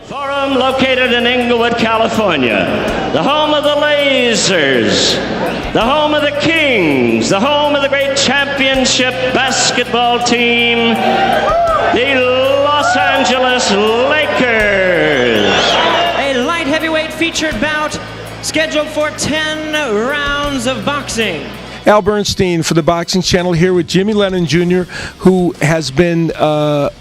Forum located in Inglewood, California, the home of the Lasers, the home of the Kings, the home of the great championship basketball team, the Los Angeles Lakers. A light heavyweight featured bout scheduled for 10 rounds of boxing. Al Bernstein for the Boxing Channel here with Jimmy Lennon Jr., who has been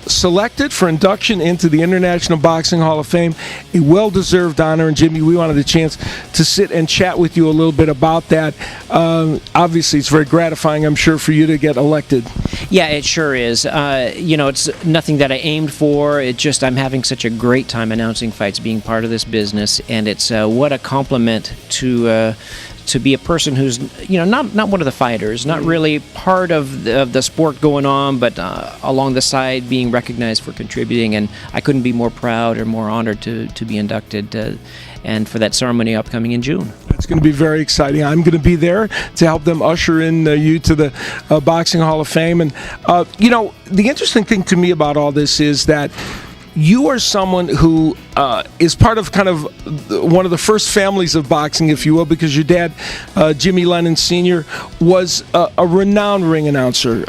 selected for induction into the International Boxing Hall of Fame, a well-deserved honor. And Jimmy, we wanted a chance to sit and chat with you a little bit about that. Obviously, it's very gratifying, I'm sure, for you to get elected. Yeah, it sure is. It's nothing that I aimed for. It just, I'm having such a great time announcing fights, being part of this business, and it's what a compliment to be a person who's, not one of the fighters, not really part of the sport going on, but along the side being recognized for contributing. And I couldn't be more proud or more honored to be inducted and for that ceremony upcoming in June. It's going to be very exciting. I'm going to be there to help them usher in you to the Boxing Hall of Fame. And, the interesting thing to me about all this is that you are someone who is part of kind of one of the first families of boxing, if you will, because your dad, Jimmy Lennon Sr., was a renowned ring announcer,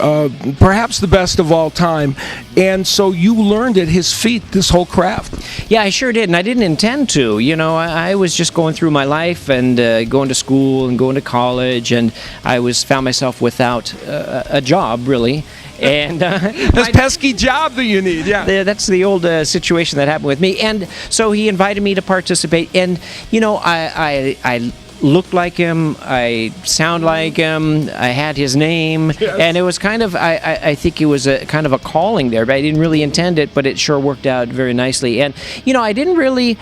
perhaps the best of all time. And so you learned at his feet this whole craft. Yeah, I sure did, and I didn't intend to. I was just going through my life and going to school and going to college, and I found myself without a job, really. And this pesky job that you need, yeah. That's the old situation that happened with me. And so he invited me to participate. And, I looked like him, I sound like him, I had his name. Yes. And it was kind of, I think it was a kind of a calling there. But I didn't really intend it, but it sure worked out very nicely. And, I didn't really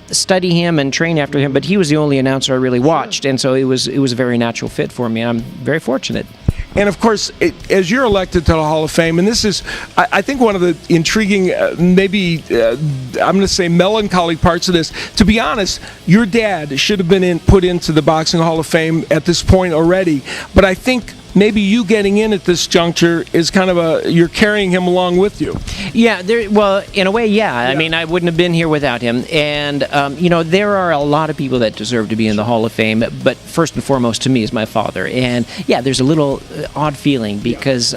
study him and train after him, but he was the only announcer I really watched. And so it was a very natural fit for me. And I'm very fortunate. And, of course, as you're elected to the Hall of Fame, and this is, I think, one of the intriguing, I'm going to say melancholy parts of this. To be honest, your dad should have been put into the Boxing Hall of Fame at this point already. But I think maybe you getting in at this juncture is kind of you're carrying him along with you. Yeah, in a way, yeah. I mean, I wouldn't have been here without him. And, there are a lot of people that deserve to be in the Hall of Fame, but first and foremost to me is my father. And, yeah, there's a little odd feeling because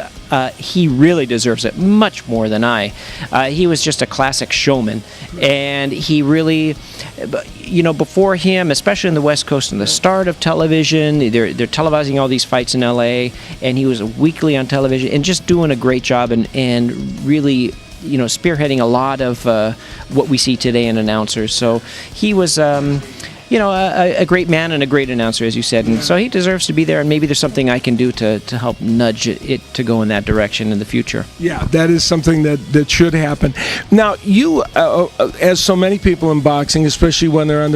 he really deserves it much more than I. He was just a classic showman, and he really, before him, especially in the West Coast, in the start of television, they're televising all these fights in L.A., and he was weekly on television and just doing a great job and really, spearheading a lot of what we see today in announcers. So he was a great man and a great announcer, as you said, and so he deserves to be there, and maybe there's something I can do to help nudge it to go in that direction in the future. Yeah, that is something that should happen. Now, you, as so many people in boxing, especially when they're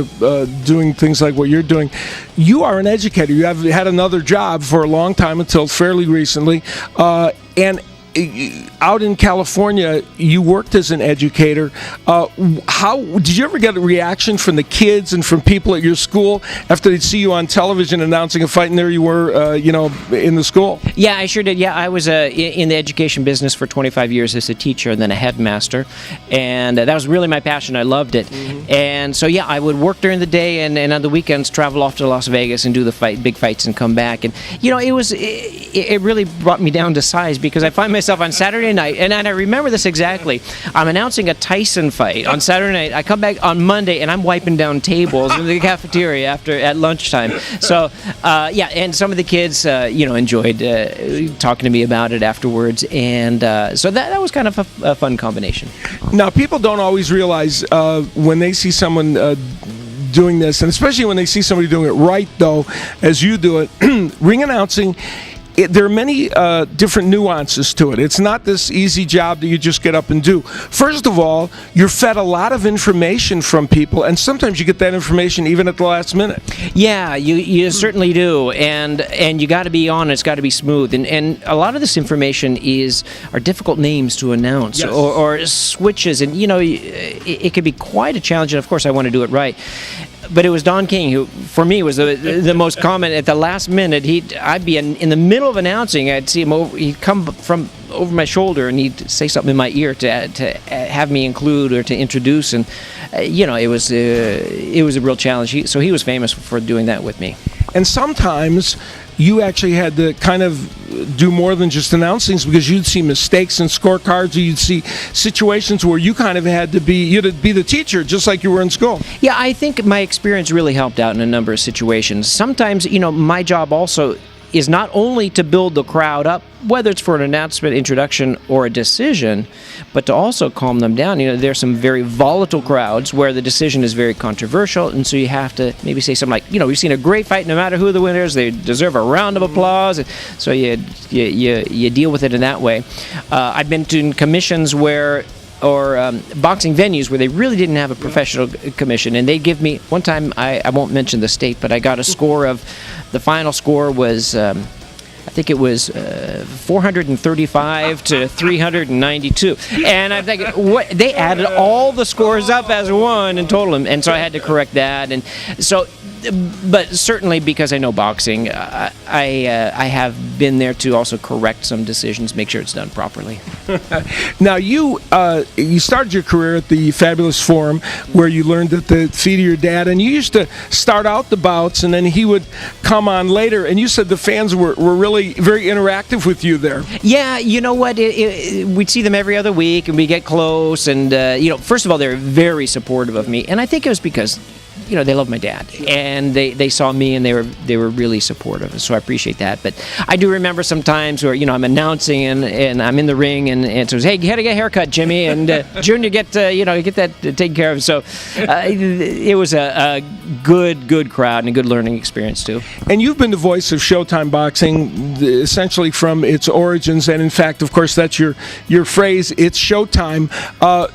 doing things like what you're doing, you are an educator. You have had another job for a long time until fairly recently, and out in California, you worked as an educator. How did you ever get a reaction from the kids and from people at your school after they'd see you on television announcing a fight, and there you were, in the school? Yeah, I sure did. Yeah, I was in the education business for 25 years as a teacher and then a headmaster, and that was really my passion. I loved it. Mm-hmm. And so, yeah, I would work during the day and on the weekends travel off to Las Vegas and do the big fights and come back. And, it really brought me down to size because I find myself on Saturday night, and I remember this exactly. I'm announcing a Tyson fight on Saturday night. I come back on Monday, and I'm wiping down tables in the cafeteria at lunchtime. So, and some of the kids, enjoyed talking to me about it afterwards, and so that was kind of a fun combination. Now, people don't always realize when they see someone doing this, and especially when they see somebody doing it right, though, as you do it, ring announcing, there are many different nuances to it. It's not this easy job that you just get up and do. First of all, you're fed a lot of information from people, and sometimes you get that information even at the last minute. Yeah, you certainly do, and you got to be on. It's got to be smooth, and a lot of this information are difficult names to announce. Yes. or switches, and it could be quite a challenge. And of course, I want to do it right. But it was Don King who, for me, was the most common. At the last minute, I'd be in the middle of announcing. I'd see him he'd come from over my shoulder and he'd say something in my ear to have me include or to introduce. And it was a real challenge. So he was famous for doing that with me. And sometimes you actually had to kind of do more than just announce things, because you'd see mistakes in scorecards, or you'd see situations where you kind of had to be the teacher, just like you were in school. Yeah, I think my experience really helped out in a number of situations. Sometimes, my job also is not only to build the crowd up, whether it's for an announcement, introduction, or a decision, but to also calm them down. There's some very volatile crowds where the decision is very controversial, and so you have to maybe say something like, we've seen a great fight, no matter who the winner is, they deserve a round of applause. So you deal with it in that way. I've been to commissions or boxing venues where they really didn't have a professional commission, and they give me, one time, I won't mention the state, but I got a score of, the final score was, I think it was 435 to 392, and I'm thinking, what? They added all the scores up as one and totaled them, and so I had to correct that, and so. But certainly, because I know boxing, I have been there to also correct some decisions, make sure it's done properly. Now, you started your career at the Fabulous Forum, where you learned at the feet of your dad, and you used to start out the bouts, and then he would come on later, and you said the fans were really very interactive with you there. Yeah, you know what? We'd see them every other week, and we get close, and first of all, they're very supportive of me, and I think it was because they love my dad, and they saw me, and they were really supportive. So I appreciate that. But I do remember some times where I'm announcing and I'm in the ring, and it says, "Hey, you gotta get a haircut, Jimmy," and Junior get that taken care of. So it was a good crowd and a good learning experience too. And you've been the voice of Showtime Boxing essentially from its origins, and in fact, of course, that's your phrase. It's Showtime.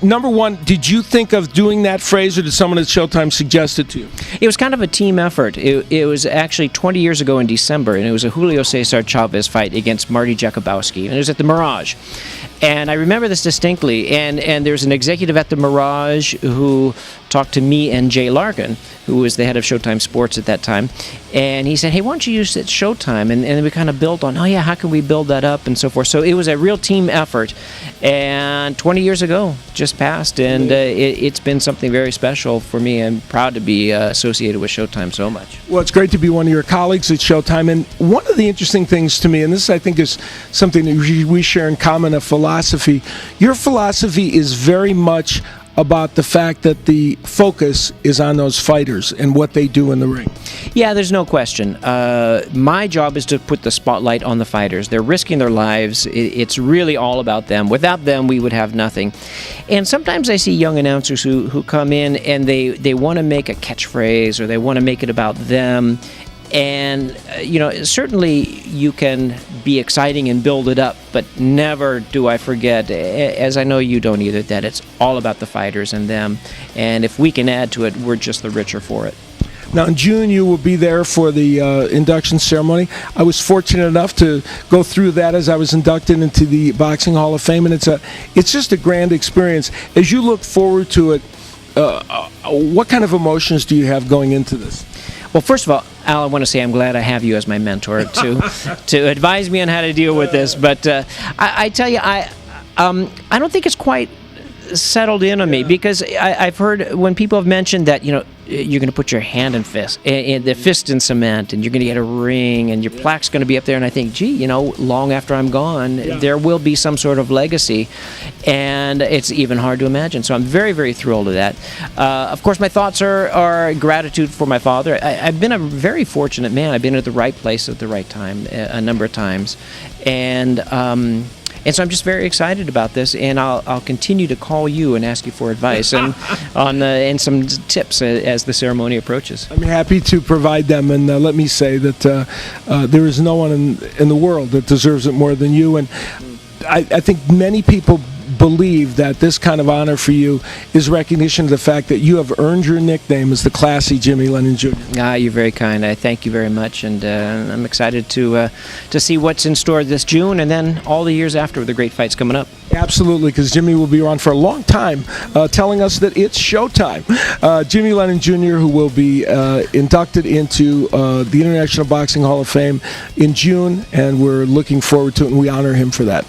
Number one, did you think of doing that phrase, or did someone at Showtime suggest it to you? It was kind of a team effort. It was actually 20 years ago in December, and it was a Julio Cesar Chavez fight against Marty Jakubowski, and it was at the Mirage. And I remember this distinctly, and there was an executive at the Mirage who talked to me and Jay Larkin, who was the head of Showtime Sports at that time, and he said, "Hey, why don't you use it Showtime?" And then we kind of built on, how can we build that up, and so forth. So it was a real team effort, and 20 years ago just passed, and it's been something very special for me. I'm proud to be associated with Showtime so much. Well, it's great to be one of your colleagues at Showtime, and one of the interesting things to me, and this I think is something that we share in common, a philosophy. Your philosophy is very much about the fact that the focus is on those fighters and what they do in the ring. Yeah, there's no question. My job is to put the spotlight on the fighters. They're risking their lives. It's really all about them. Without them, we would have nothing. And sometimes I see young announcers who come in and they want to make a catchphrase, or they want to make it about them. And, certainly you can be exciting and build it up, but never do I forget, as I know you don't either, that it's all about the fighters and them. And if we can add to it, we're just the richer for it. Now, in June, you will be there for the induction ceremony. I was fortunate enough to go through that as I was inducted into the Boxing Hall of Fame, and it's just a grand experience. As you look forward to it, what kind of emotions do you have going into this? Well, first of all, Al, I want to say I'm glad I have you as my mentor to advise me on how to deal with this. But I tell you, I don't think it's quite settled in on me, because I've heard when people have mentioned that you're going to put your hand and the fist in cement, and you're going to get a ring, and your plaque's going to be up there, and I think, gee, long after I'm gone, there will be some sort of legacy, and it's even hard to imagine. So I'm very, very thrilled with that. Of course, my thoughts are gratitude for my father. I've been a very fortunate man. I've been at the right place at the right time a number of times, and so I'm just very excited about this, and I'll continue to call you and ask you for advice and and some tips as the ceremony approaches. I'm happy to provide them, and let me say that there is no one in the world that deserves it more than you. And I think many people believe that this kind of honor for you is recognition of the fact that you have earned your nickname as the classy Jimmy Lennon Jr. You're very kind. I thank you very much, and I'm excited to see what's in store this June, and then all the years after with the great fights coming up. Absolutely, because Jimmy will be around for a long time telling us that it's showtime. Jimmy Lennon Jr., who will be inducted into the International Boxing Hall of Fame in June, and we're looking forward to it, and we honor him for that.